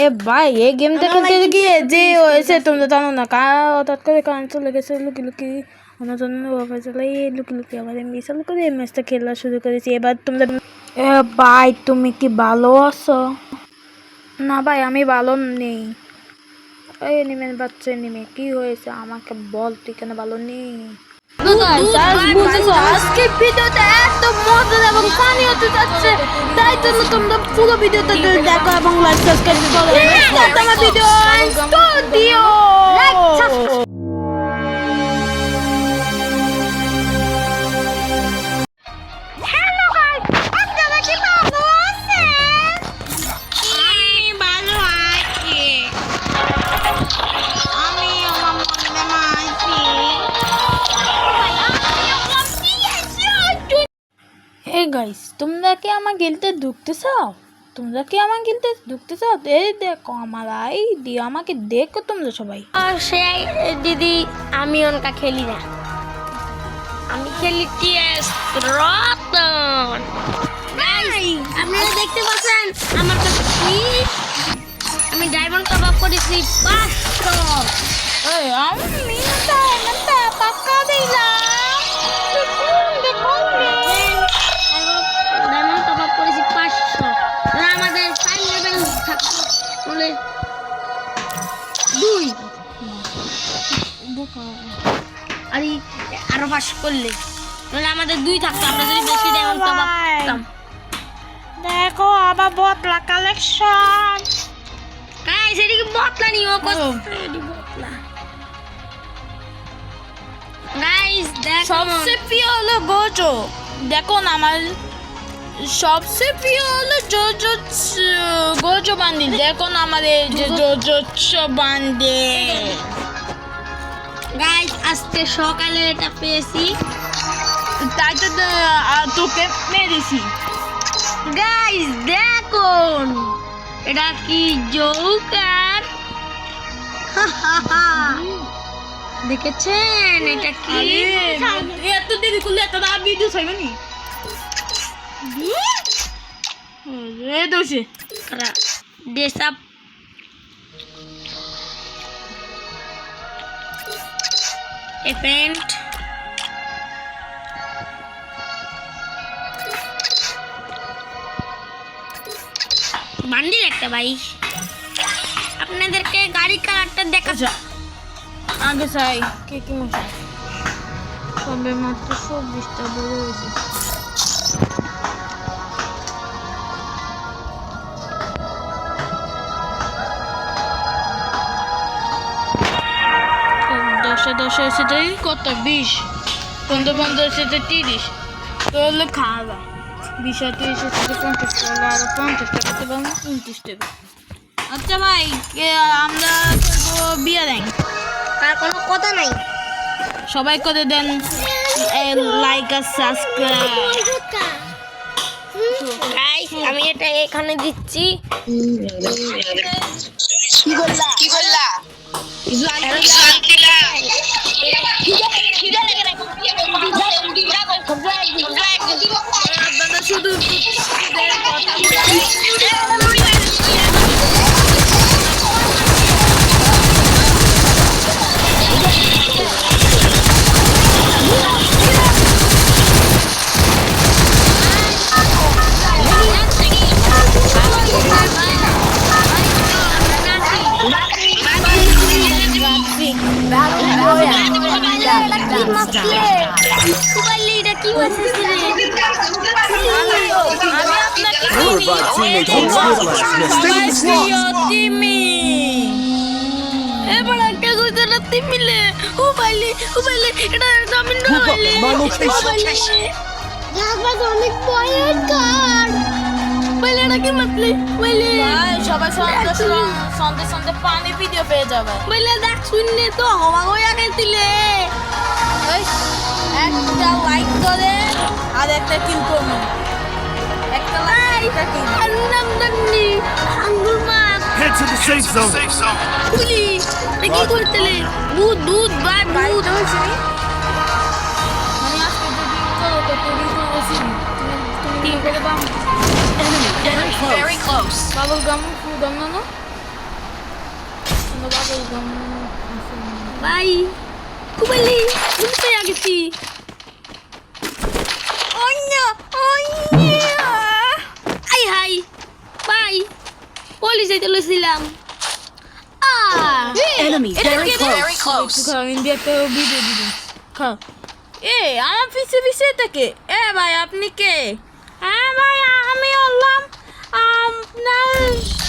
এ ভাই এই গেমটা খেলতে গিয়ে যে হয়েছে তোমরা জানো না হঠাৎ করে কারেন্ট চলে গেছে লুকি লুকি আমরা জানো না বাবা চলে লুকি লুকি আবার এমনি চালু করে এই ম্যাচটা খেলা শুরু করেছি এবার তোমরা এ ভাই তুমি কি ভালো আছো না ভাই আমি ভালো নেই এই এনিমের বাচ্চা এনিমে কি হয়েছে আমাকে বল তুই কেন ভালো নেই আজকে ভিডিওটা এত মজা এবং ফানি হতে যাচ্ছে তাই জন্য তোমরা পুরো ভিডিওটা দেখো এবং লাইক সাবস্ক্রাইব করো আমার ভিডিও স্টুডিও হ্যালো গাইস আপনারা কি ভালো আছেন আমি ভালো আছি আমি আমার মনে আছি Hey guys, তোমরা কি আমার গিল্ডে ঢুকতে চাও? এই দেখো আমার আইডি আমাকে দেখো তোমরা সবাই। আর সেই দিদি আমি অনকা খেলি না, আমি খেলি টিএস রতন। গাইস আপনারা দেখতে পাচ্ছেন আমার কাছে কি আমি ডায়মন্ড টপ আপ করেছি 500। এই আমি না পাক্কা দিলাম দেখো ডায়মন্ড টপ আপ করেছি 500 আর আমাদের 5 লেভেল থাকতে বলে 2 আর আরো 5 করলে তাহলে আমাদের 2 থাকতো, আমরা যদি বেশি ডায়মন্ড টপ আপ করতাম। দেখো আবার বটলা কালেকশন গাইস এটি কি বটলা নিও এটি বটলা। গাইস দেখো সবচেয়ে প্রিয় হলো গোজো দেখো না আমার সবচেয়ে প্রিয় হলো গোজো বান্ডিল দেখো না আমাদের যে জোজো বান্ডিল গাইস আজকে সকালে এটা পেয়েছি তাই তো তোকে মেরেছি। গাইস দেখুন এটা কি জোকার, দেখেছেন এটা কি এত দেরি করলে এত না ভিডিও চাইবে নি রে দোষে ডেসাপ ইভেন্ট বান্ডিল একটা ভাই আপনাদেরকে গাড়ি কালারটা দেখাচ্ছি আগে চাই কে কি মশা সবে মাত্র 24টা বড় হয়েছে দশে সেটাই কত 20 15 সেটা 30 তো হলো খাওয়া 20 আর 30 সেটা 50 টাকা আর 50 টাকা তো 29 টাকা। আচ্ছা ভাই আমরা করবো বিয়ে দেন আর কোনো কথা নাই, সবাই করে দেন লাইক আর সাবস্ক্রাইব। গাইস আমি এটা এখানে দিচ্ছি। কি বললা শুধু সন্ধ্যে পানি ভিডিও পেয়ে যাবে দেখ শুনলে তো হওয়া হয়ে গেছিলে। একটা লাইক করে আর একটা কিল করুন একটা লাইক আঙ্গুল মাছ Head to the safe zone. পুলি কি করতেলে দুধ বাই দুধ হয়েছে মানে আজকে যদি করো তো তুমি করছি তুমি করে দাম Very close. বাবুল গাম ফুল গাম না ভাই কুবেলি বুঝতে গেছি আই হাই ভাই পুলিশে চলেছিলাম Enemy very close. আমার পিছে পিছে থেকে ভাই আপনি কে? হ্যাঁ ভাই আমি হলাম আপনার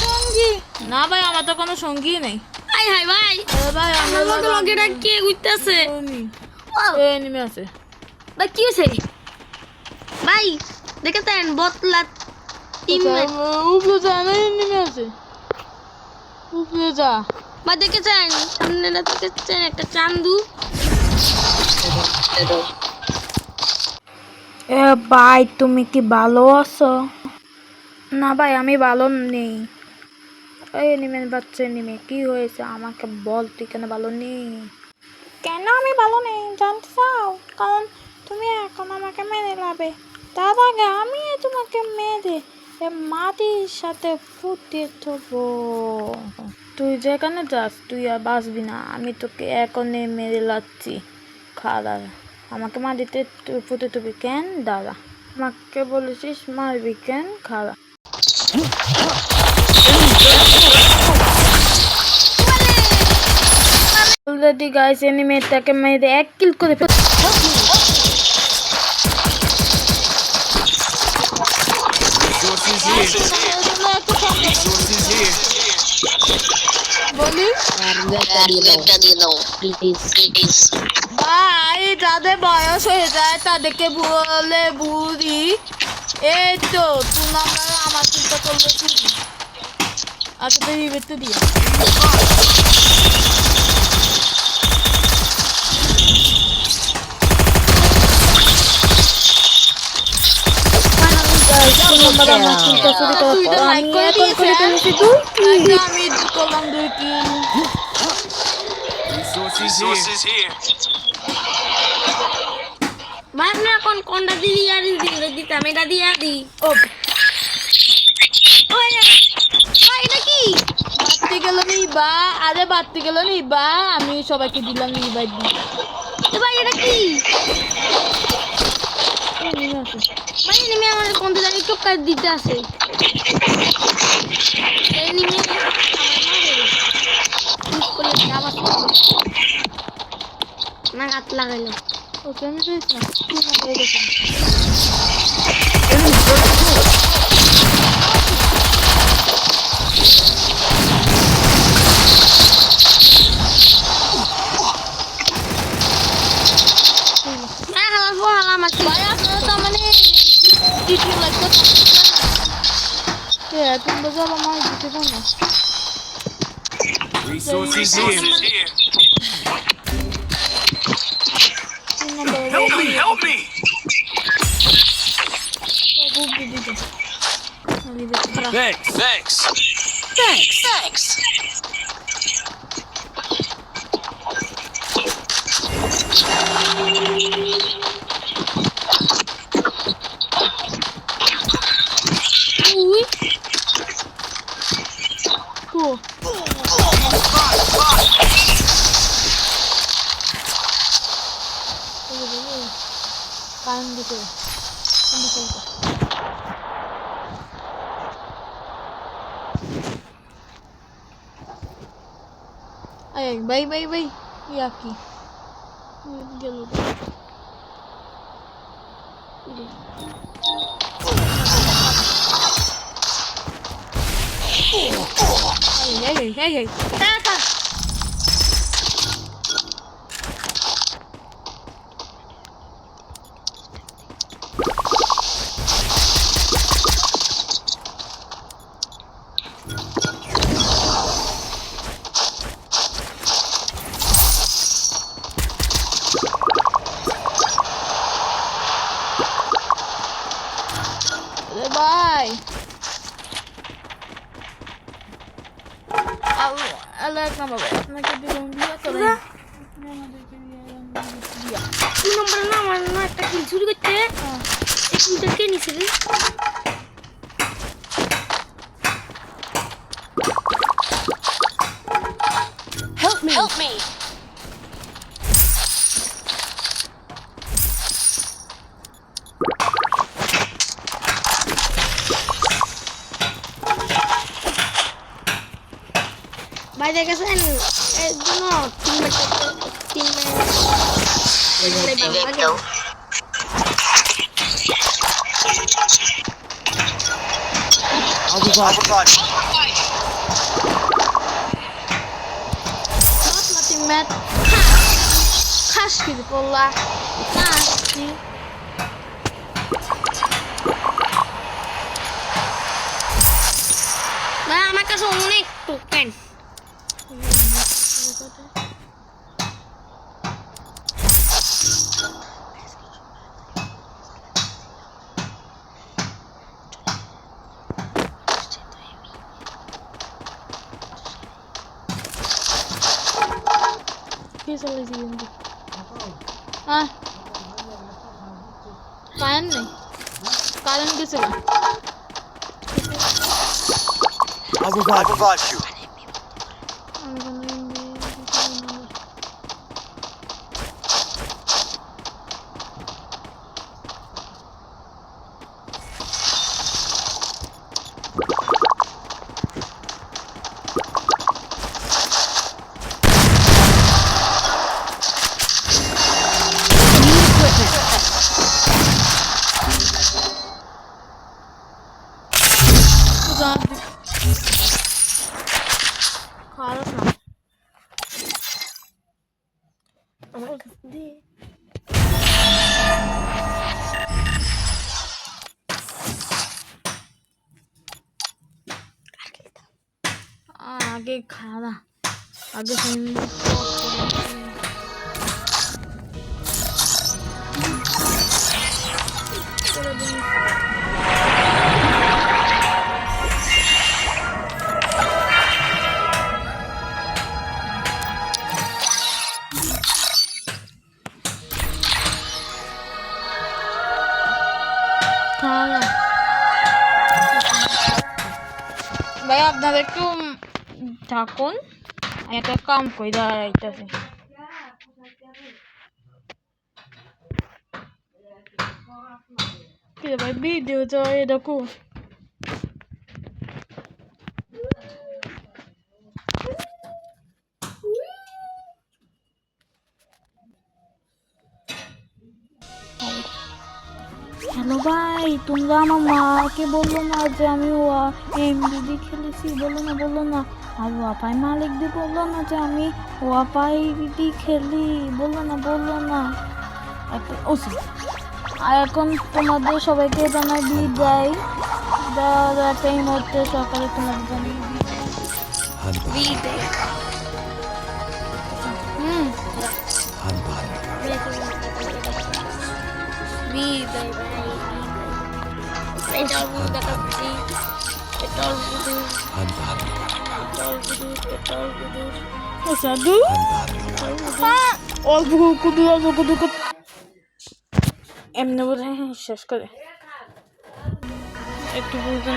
সঙ্গী না ভাই আমার তো কোনো সঙ্গী নেই। আই হাই ভাই ভাই আমার লগে লগেটা কে ঘুরতেছে নেমে আছে। ভাই কি হয়েছে ভাই দেখেছেন বতলা টিম উপরে যা নেমে আছে উপরে যা। ভাই দেখেছেন সামনে না দেখেছেন একটা চান্দু ভাই তুমি কি ভালো আছো? না ভাই আমি ভালো নেই। এই নেমে বাচ্চা নেমে কি হয়েছে আমাকে বল, তুই কেন ভালো নেই? কেন আমি ভালো নেই জানতে চাও? কারণ তুমি এখন আমাকে মেরে লাবে, তার আগে আমি তোমাকে মেরে মাটির সাথে ফুটিয়ে দেবো। তুই যেখানে যাস তুই আর বাঁচবি না, আমি তোকে এখনই মেরে লাচ্ছি। খাড়া আমাকে মাটিতে ফুটে তুবি কেন? দাঁড়া, আমাকে বলেছিস মারবি কেন? খাড়া অলরেডি গাইস এনিমেটাকে মেরে এক কিল করে Resources here. Resources here. বলি Please. ভাই যাদের বয়স হয়ে যায় তাদেরকে বলে বুড়ি। এই তো তুই নাম্বার আমার চিন্তা করলে তুই আচ্ছা তুই বেঁচে দিয়ে আমি করলাম 2 কিল। Resources here. ভাই আপনি এখন কোনটা দিদি আর দিতাম এটা দিয়ে দি ও ভাই এটা কি বাড়তে গেল নিবা, আরে বাড়তে গেল নিবা, আমি সবাইকে দিলাম নিবা দি। ভাই এটা কি ভাই এনিমি আমাদের কোন জায়গায় টক্কর দিতে আছে এনিমি না হাত লাগাইলো ওকে আমি পেয়েছিলাম ভাই আপনারা তো মানে কিছু লাগতো তুমি বোঝাল আমার দিতে পারো। Resources here. Help me! Help me! Thanks. Uy. Cool. কারণ দিতে ভাই ইয়া কি গেল hey bye. Allah nama baik. Nak bilang dia ke mana? তুই নম্বর না আমার না একটা কিল চুরি করতে এই কিলটা কে নিছিল বাইরে গেছেন এর জন্য 3 মিনিট 3 মিনিট Victor. টিমমেট খাস কিছু করলা না ভাই আমার কাছে অনেক টোকেন কি চলেছি কিন্তু হ্যাঁ কারেন্ট নেই কারেন্ট গেছিল I'll revive you. খারাপ না আমার কাছে দিয়ে আগে খাওয়া আগে ভাই আপনারা একটু থাকুন আমি একটা কাম করে দাঁড়াইতেছি কি রে ভাই ভিডিও তো দেখো হ্যালো ভাই তোমরা আমার মাকে বললো না যে আমি এমবিডি খেলেছি বললো না আর ওয়াপাই মালিক দিয়ে বললো না যে আমি ওয়াপাই দিদি খেলি বললো না আর এখন তোমাদের সবাইকে জানাই বিদায় এই মুহূর্তে সকালে তোমাদের জানাই বিদায় বিদায় ভাই পেট্রোল দেখাচ্ছি পেট্রোল সাধু অল্প কুদু এমনি বোধ হয় শেষ করে একটু বুঝতে